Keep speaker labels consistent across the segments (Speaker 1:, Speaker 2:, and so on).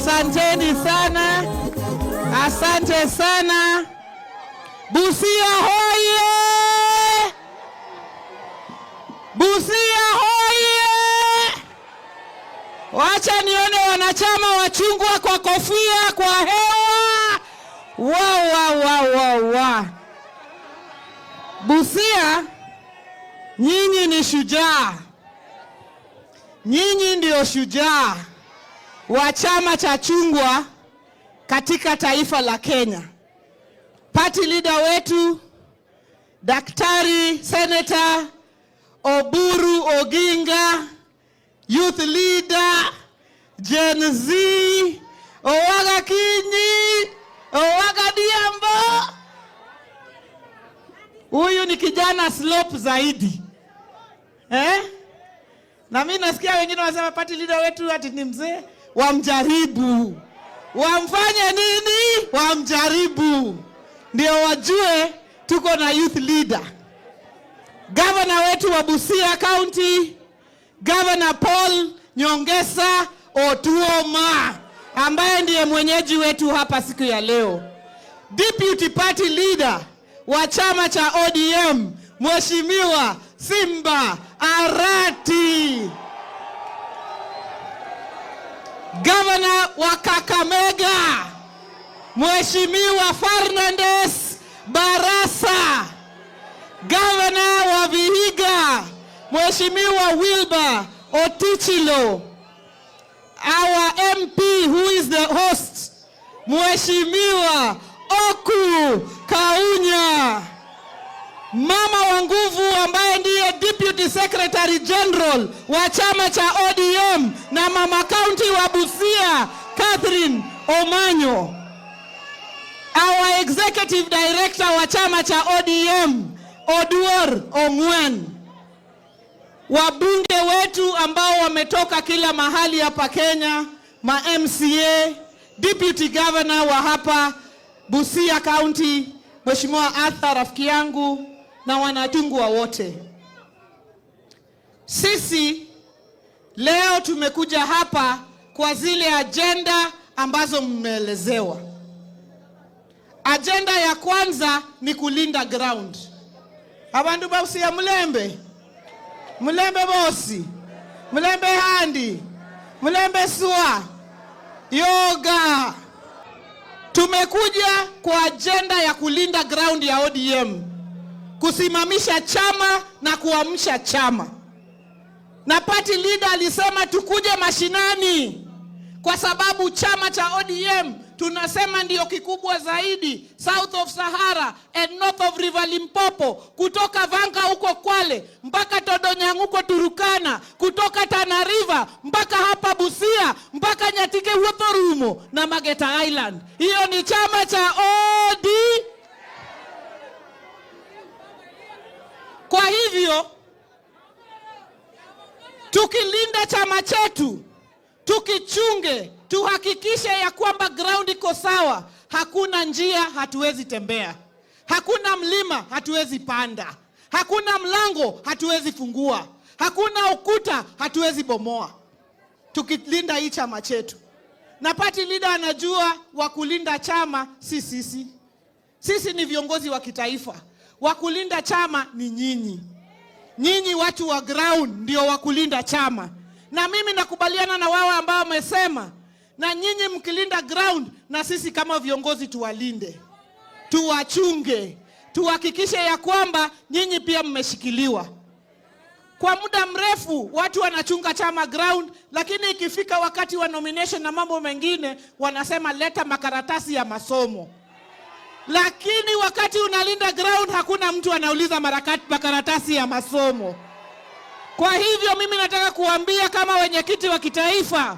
Speaker 1: Asanteni sana. Asante sana. Busia hoye! Busia hoye! Wacha nione wanachama wachungwa kwa kofia kwa hewa. Wow. Busia, nyinyi ni shujaa. Nyinyi ndio shujaa wa chama cha chungwa katika taifa la Kenya. Party leader wetu Daktari Senator Oburu Oginga, youth leader Gen Z, Owaga Kinyi, Owaga Diambo. Huyu ni kijana slope zaidi. Na mimi nasikia wengine wanasema party leader wetu ati ni mzee. Wamjaribu. Wamfanye nini? Wamjaribu. Ndio wajue tuko na youth leader. Governor wetu wa Busia County, Governor Paul Nyongesa Otuoma, ambaye ndiye mwenyeji wetu hapa siku ya leo. Deputy party leader wa chama cha ODM, Mheshimiwa Simba Arati. Governor wa Kakamega, Mheshimiwa Fernandez Barasa. Governor wa Vihiga, Mheshimiwa Wilbur Otichilo. Our MP who is the host, Mheshimiwa Oku Kaunya. Mama wa nguvu ambaye ndiye Deputy Secretary General wa chama cha ODM na mama county wa Busia, Catherine Omanyo. Our Executive Director wa chama cha ODM, Oduor Ongwen. Wabunge wetu ambao wametoka kila mahali hapa Kenya, ma MCA, Deputy Governor wa hapa Busia County, Mheshimiwa Arthur rafiki yangu, na wanatungwa wote. Sisi leo tumekuja hapa kwa zile agenda ambazo mmeelezewa. Agenda ya kwanza ni kulinda ground. Abandu ba Busia Mulembe. Mulembe bosi. Mulembe handi. Mulembe sua. Yoga. Tumekuja kwa agenda ya kulinda ground ya ODM. Kusimamisha chama na kuamsha chama. Na party leader alisema tukuje mashinani kwa sababu chama cha ODM tunasema ndio kikubwa zaidi South of Sahara and North of River Limpopo, kutoka Vanga huko Kwale mpaka Todonyang huko Turukana, kutoka Tana River mpaka hapa Busia mpaka Nyatike Wotorumo na Mageta Island. Hiyo ni chama cha ODM. Kwa hivyo tukilinda chama chetu, tukichunge, tuhakikishe ya kwamba ground iko sawa. Hakuna njia hatuwezi tembea, hakuna mlima hatuwezi panda, hakuna mlango hatuwezi fungua, hakuna ukuta hatuwezi bomoa. Tukilinda hii chama chetu. Na party leader anajua wa kulinda chama si sisi. Sisi ni viongozi wa kitaifa. Wa kulinda chama ni nyinyi. Nyinyi watu wa ground ndio wa kulinda chama. Na mimi nakubaliana na wao ambao wamesema na nyinyi mkilinda ground na sisi kama viongozi tuwalinde. Tuwachunge. Tuhakikishe ya kwamba nyinyi pia mmeshikiliwa. Kwa muda mrefu watu wanachunga chama ground, lakini ikifika wakati wa nomination na mambo mengine wanasema leta makaratasi ya masomo. Lakini wakati unalinda ground hakuna mtu anauliza makaratasi ya masomo. Kwa hivyo mimi nataka kuambia kama wenyekiti wa kitaifa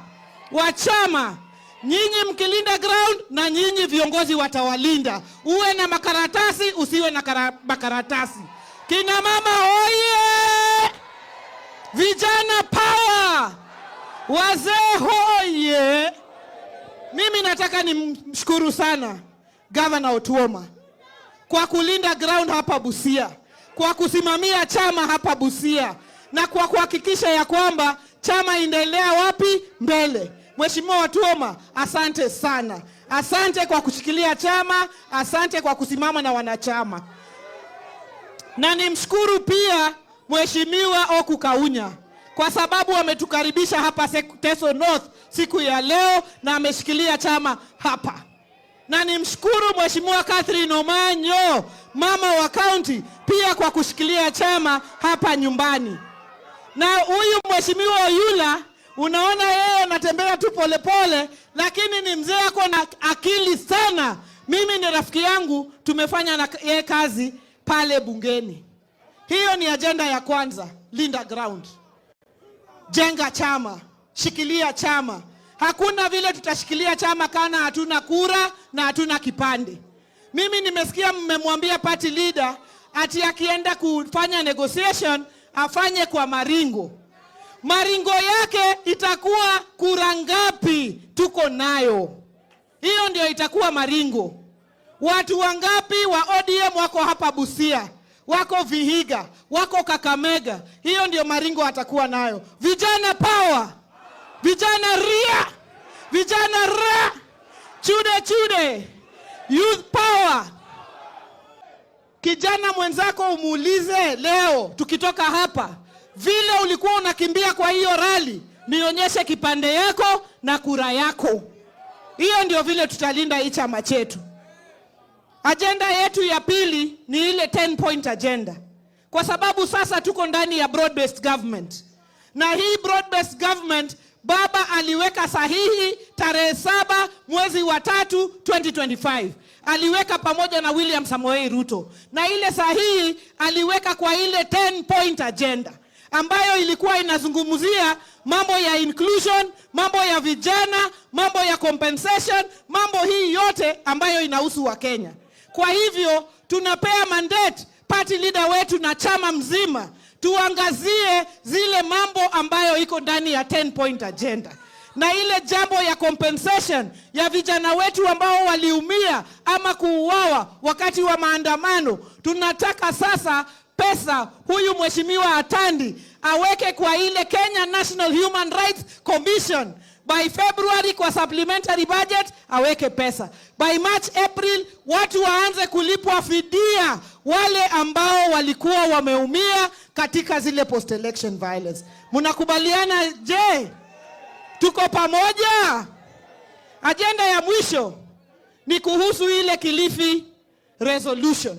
Speaker 1: wa chama, nyinyi mkilinda ground na nyinyi viongozi watawalinda. Uwe na makaratasi, usiwe na makaratasi. Kina mama hoye! Vijana power! Wazee hoye! Mimi nataka nimshukuru sana Governor Otuoma kwa kulinda ground hapa Busia, kwa kusimamia chama hapa Busia, na kwa kuhakikisha ya kwamba chama inaendelea wapi? Mbele. Mheshimiwa Watuoma, asante sana. Asante kwa kushikilia chama, asante kwa kusimama na wanachama. Na nimshukuru pia Mheshimiwa Oku Kaunya kwa sababu ametukaribisha hapa Teso North siku ya leo na ameshikilia chama hapa. Na nimshukuru Mheshimiwa Catherine Omanyo, mama wa county, pia kwa kushikilia chama hapa nyumbani. Na huyu Mheshimiwa Oyula, unaona yeye anatembea tu polepole, lakini ni mzee ako na akili sana. Mimi ni rafiki yangu, tumefanya na yeye kazi pale bungeni. Hiyo ni agenda ya kwanza, linda ground. Jenga chama, shikilia chama. Hakuna vile tutashikilia chama kana hatuna kura na hatuna kipande. Mimi nimesikia mmemwambia party leader ati akienda kufanya negotiation afanye kwa maringo. Maringo yake itakuwa kura ngapi tuko nayo? Hiyo ndio itakuwa maringo. Watu wangapi wa ODM wako hapa Busia, wako Vihiga, wako Kakamega? Hiyo ndio maringo atakuwa nayo. Vijana power, vijana ria, vijana ra, chude, youth power. Kijana mwenzako umuulize leo tukitoka hapa, vile ulikuwa unakimbia kwa hiyo rally, nionyeshe kipande yako na kura yako. Hiyo ndio vile tutalinda hii chama chetu. Agenda yetu ya pili ni ile 10-point agenda. Kwa sababu sasa tuko ndani ya broad-based government. Na hii broad-based government baba aliweka sahihi tarehe 7 mwezi wa 3 2025. Aliweka pamoja na William Samoei Ruto. Na ile sahihi aliweka kwa ile 10-point agenda ambayo ilikuwa inazungumzia mambo ya inclusion, mambo ya vijana, mambo ya compensation, mambo hii yote ambayo inahusu wa Kenya. Kwa hivyo tunapea mandate party leader wetu na chama mzima tuangazie zile mambo ambayo iko ndani ya 10-point agenda. Na ile jambo ya compensation ya vijana wetu ambao waliumia ama kuuawa wakati wa maandamano, tunataka sasa pesa huyu Mheshimiwa Atandi aweke kwa ile Kenya National Human Rights Commission. By February kwa supplementary budget aweke pesa. By March, April watu waanze kulipwa fidia wale ambao walikuwa wameumia katika zile post election violence. Mnakubaliana je? Tuko pamoja? Agenda ya mwisho ni kuhusu ile Kilifi resolution.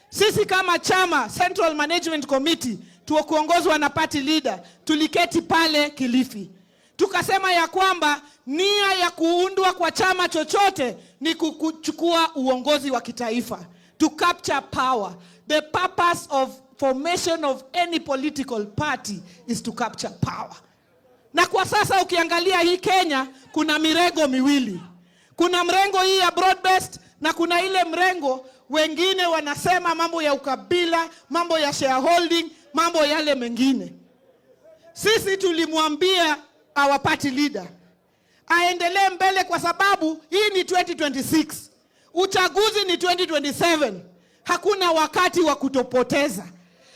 Speaker 1: Sisi kama chama Central Management Committee tukiongozwa na party leader tuliketi pale Kilifi. Tukasema ya kwamba nia ya kuundwa kwa chama chochote ni kuchukua uongozi wa kitaifa. To capture power. The purpose of formation of any political party is to capture power. Na kwa sasa ukiangalia hii Kenya kuna mirengo miwili. Kuna mrengo hii ya broad-based na kuna ile mrengo wengine wanasema mambo ya ukabila, mambo ya shareholding, mambo yale mengine. Sisi tulimwambia our party leader aendelee mbele kwa sababu hii ni 2026. Uchaguzi ni 2027. Hakuna wakati wa kutopoteza.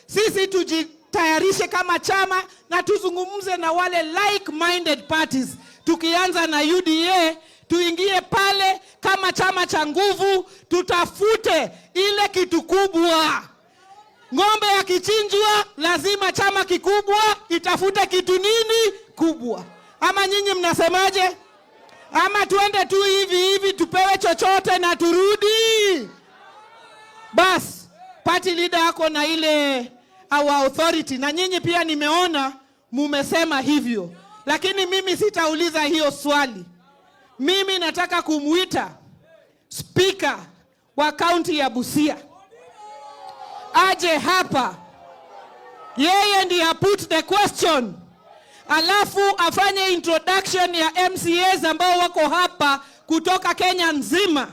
Speaker 1: Sisi tujitayarishe kama chama na tuzungumze na wale like-minded parties. Tukianza na UDA, tuingie pale kama chama cha nguvu, tutafute ile kitu kubwa. Ng'ombe ya kichinjwa, lazima chama kikubwa itafute kitu nini kubwa. Ama nyinyi mnasemaje? Ama tuende tu hivi tupewe chochote na turudi? Bas, party leader yako na ile our authority, na nyinyi pia nimeona mumesema hivyo. Lakini mimi sitauliza hiyo swali. Mimi nataka kumuita speaker wa county ya Busia aje hapa, yeye ndiye put the question, alafu afanye introduction ya MCAs ambao wako hapa kutoka Kenya nzima,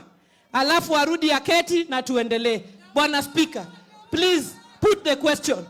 Speaker 1: alafu arudi aketi na tuendelee. Bwana Speaker, please put the question.